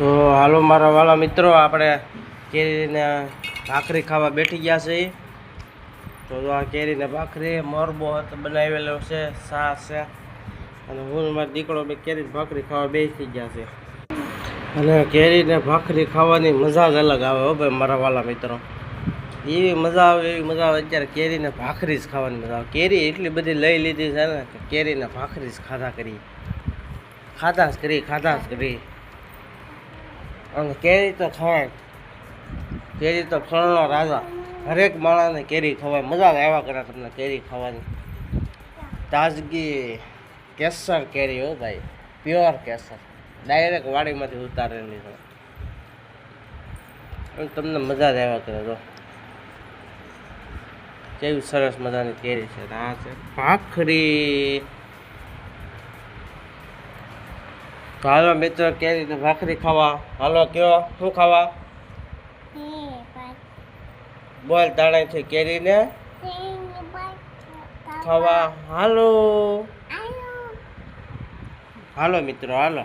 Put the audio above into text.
તો હાલો મારા વાલા મિત્રો, આપણે કેરીને ભાખરી ખાવા બેઠી ગયા છે. તો આ કેરીને ભાખરી મોરબો બનાવેલો છે, છાશ છે, અને હું મારો દીકરો બે કેરી ભાખરી ખાવા બેસી ગયા છે. અને કેરીને ભાખરી ખાવાની મજા જ અલગ આવે હો ભાઈ મારા વાલા મિત્રો. એવી મજા આવે અત્યારે કેરીને ભાખરી જ ખાવાની મજા આવે. કેરી એટલી બધી લઈ લીધી છે ને કે કેરીને ભાખરી જ ખાધા કરી. અને કેરી તો ખવાય, કેરી તો ફળનો રાજા. હરેક માણસને કેરી ખવાય, મજા આવ્યા કરે તમને કેરી ખાવાની. તાજગી કેસર કેરી હો ભાઈ, પ્યોર કેસર, ડાયરેક્ટ વાડીમાંથી ઉતારેલી છે. તમને મજા જ આવ્યા કરે. તો કેવી સરસ મજાની કેરી છે. આ છે ભાખરી. તો હાલો મિત્રો, કેરીને ભાખરી ખાવા. હાલો કયો શું ખાવા? બોલ તાણેથી કેરીને ખાવા. હાલો મિત્રો, હાલો.